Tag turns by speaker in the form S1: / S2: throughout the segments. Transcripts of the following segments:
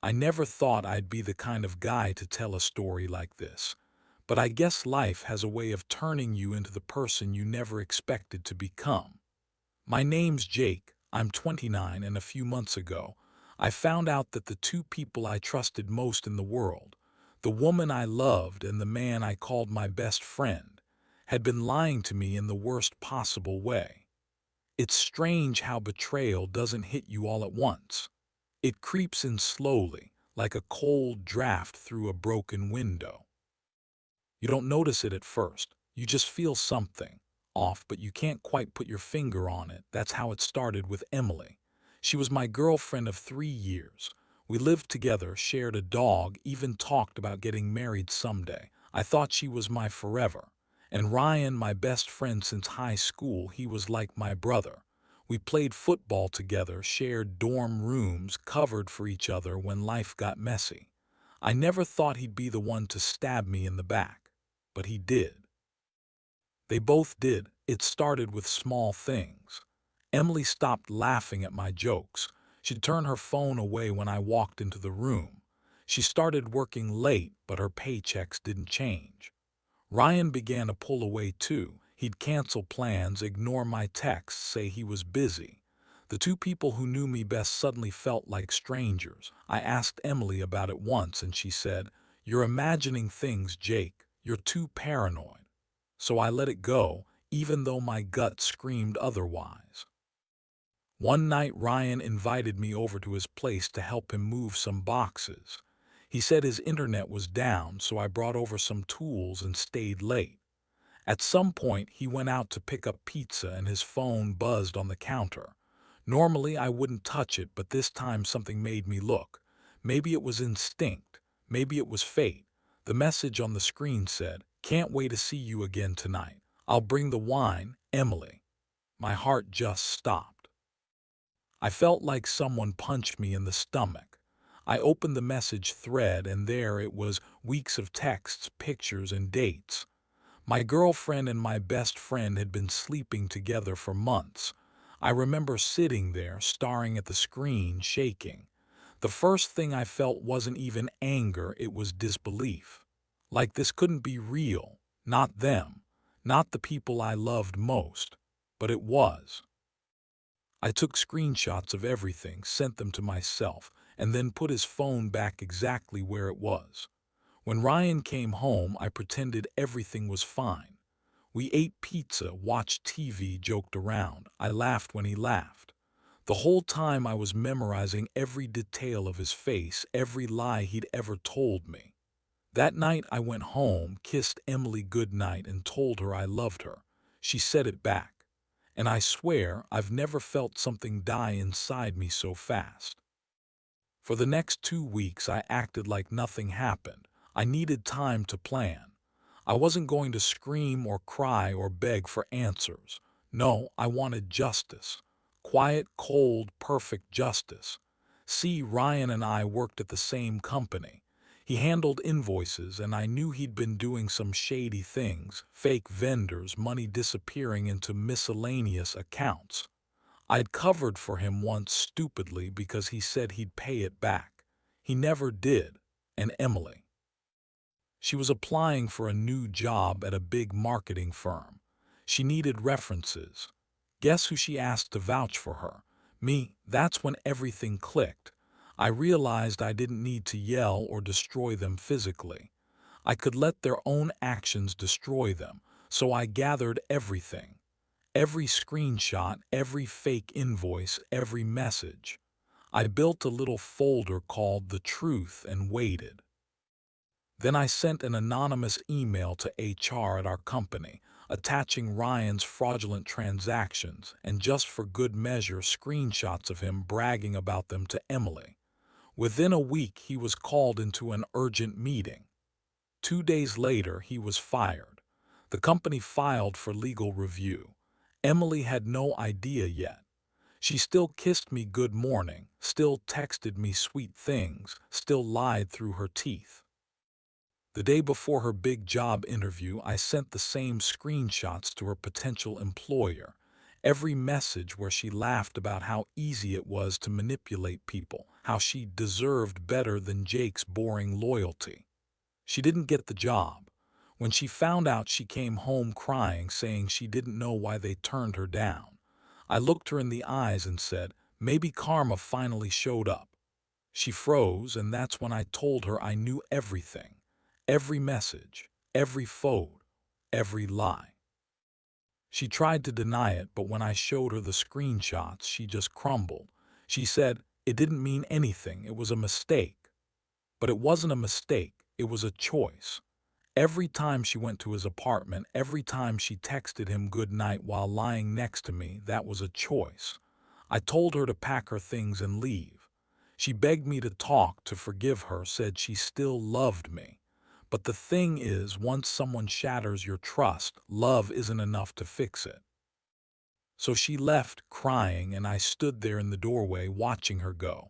S1: I never thought I'd be the kind of guy to tell a story like this, but I guess life has a way of turning you into the person you never expected to become. My name's Jake, I'm 29, and a few months ago, I found out that the two people I trusted most in the world, the woman I loved and the man I called my best friend, had been lying to me in the worst possible way. It's strange how betrayal doesn't hit you all at once. It creeps in slowly, like a cold draft through a broken window. You don't notice it at first. You just feel something off, but you can't quite put your finger on it. That's how it started with Emily. She was my girlfriend of 3 years. We lived together, shared a dog, even talked about getting married someday. I thought she was my forever. And Ryan, my best friend since high school, he was like my brother. We played football together, shared dorm rooms, covered for each other when life got messy. I never thought he'd be the one to stab me in the back, but he did. They both did. It started with small things. Emily stopped laughing at my jokes. She'd turn her phone away when I walked into the room. She started working late, but her paychecks didn't change. Ryan began to pull away too. He'd cancel plans, ignore my texts, say he was busy. The two people who knew me best suddenly felt like strangers. I asked Emily about it once and she said, "You're imagining things, Jake. You're too paranoid." So I let it go, even though my gut screamed otherwise. One night Ryan invited me over to his place to help him move some boxes. He said his internet was down, so I brought over some tools and stayed late. At some point, he went out to pick up pizza and his phone buzzed on the counter. Normally, I wouldn't touch it, but this time something made me look. Maybe it was instinct. Maybe it was fate. The message on the screen said, "Can't wait to see you again tonight. I'll bring the wine, Emily." My heart just stopped. I felt like someone punched me in the stomach. I opened the message thread and there it was, weeks of texts, pictures, and dates. My girlfriend and my best friend had been sleeping together for months. I remember sitting there, staring at the screen, shaking. The first thing I felt wasn't even anger, it was disbelief. Like this couldn't be real. Not them. Not the people I loved most. But it was. I took screenshots of everything, sent them to myself, and then put his phone back exactly where it was. When Ryan came home, I pretended everything was fine. We ate pizza, watched TV, joked around. I laughed when he laughed. The whole time I was memorizing every detail of his face, every lie he'd ever told me. That night I went home, kissed Emily goodnight, and told her I loved her. She said it back. And I swear I've never felt something die inside me so fast. For the next 2 weeks I acted like nothing happened. I needed time to plan. I wasn't going to scream or cry or beg for answers. No, I wanted justice. Quiet, cold, perfect justice. See, Ryan and I worked at the same company. He handled invoices and I knew he'd been doing some shady things, fake vendors, money disappearing into miscellaneous accounts. I'd covered for him once stupidly because he said he'd pay it back. He never did. And Emily. She was applying for a new job at a big marketing firm. She needed references. Guess who she asked to vouch for her? Me. That's when everything clicked. I realized I didn't need to yell or destroy them physically. I could let their own actions destroy them, so I gathered everything. Every screenshot, every fake invoice, every message. I built a little folder called The Truth and waited. Then I sent an anonymous email to HR at our company, attaching Ryan's fraudulent transactions and just for good measure screenshots of him bragging about them to Emily. Within a week he was called into an urgent meeting. 2 days later he was fired. The company filed for legal review. Emily had no idea yet. She still kissed me good morning, still texted me sweet things, still lied through her teeth. The day before her big job interview, I sent the same screenshots to her potential employer. Every message where she laughed about how easy it was to manipulate people, how she deserved better than Jake's boring loyalty. She didn't get the job. When she found out, she came home crying, saying she didn't know why they turned her down. I looked her in the eyes and said, maybe karma finally showed up. She froze, and that's when I told her I knew everything. Every message, every photo, every lie. She tried to deny it, but when I showed her the screenshots, she just crumbled. She said, it didn't mean anything, it was a mistake. But it wasn't a mistake, it was a choice. Every time she went to his apartment, every time she texted him good night while lying next to me, that was a choice. I told her to pack her things and leave. She begged me to talk, to forgive her, said she still loved me. But the thing is, once someone shatters your trust, love isn't enough to fix it. So she left, crying, and I stood there in the doorway watching her go.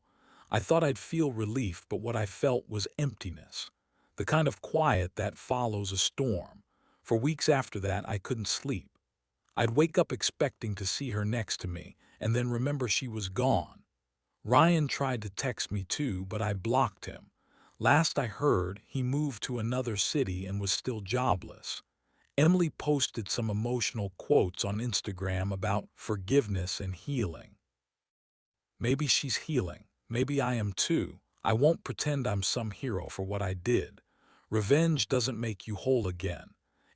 S1: I thought I'd feel relief, but what I felt was emptiness. The kind of quiet that follows a storm. For weeks after that, I couldn't sleep. I'd wake up expecting to see her next to me, and then remember she was gone. Ryan tried to text me too, but I blocked him. Last I heard, he moved to another city and was still jobless. Emily posted some emotional quotes on Instagram about forgiveness and healing. Maybe she's healing. Maybe I am too. I won't pretend I'm some hero for what I did. Revenge doesn't make you whole again.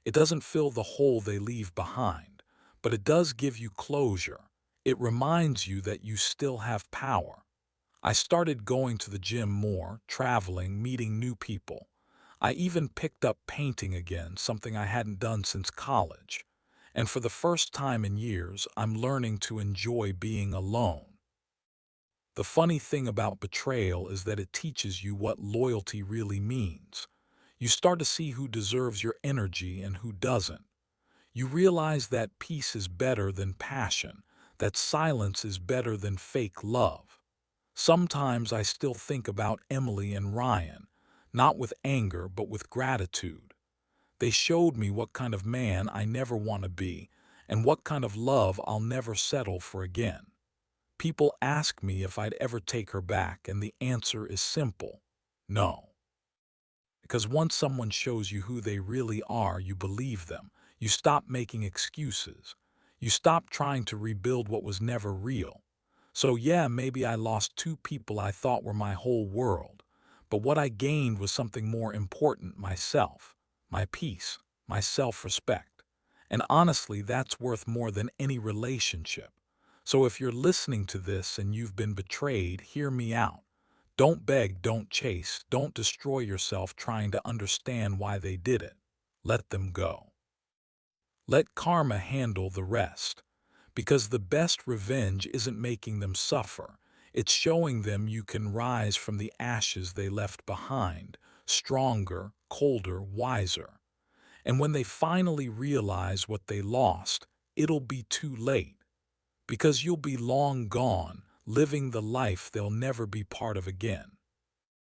S1: It doesn't fill the hole they leave behind. But it does give you closure. It reminds you that you still have power. I started going to the gym more, traveling, meeting new people. I even picked up painting again, something I hadn't done since college. And for the first time in years, I'm learning to enjoy being alone. The funny thing about betrayal is that it teaches you what loyalty really means. You start to see who deserves your energy and who doesn't. You realize that peace is better than passion, that silence is better than fake love. Sometimes I still think about Emily and Ryan, not with anger but with gratitude. They showed me what kind of man I never want to be and what kind of love I'll never settle for again. People ask me if I'd ever take her back, and the answer is simple: no. Because once someone shows you who they really are, you believe them. You stop making excuses. You stop trying to rebuild what was never real. So yeah, maybe I lost two people I thought were my whole world. But what I gained was something more important: myself, my peace, my self-respect. And honestly, that's worth more than any relationship. So if you're listening to this and you've been betrayed, hear me out. Don't beg, don't chase, don't destroy yourself trying to understand why they did it. Let them go. Let karma handle the rest. Because the best revenge isn't making them suffer. It's showing them you can rise from the ashes they left behind, stronger, colder, wiser. And when they finally realize what they lost, it'll be too late. Because you'll be long gone, living the life they'll never be part of again.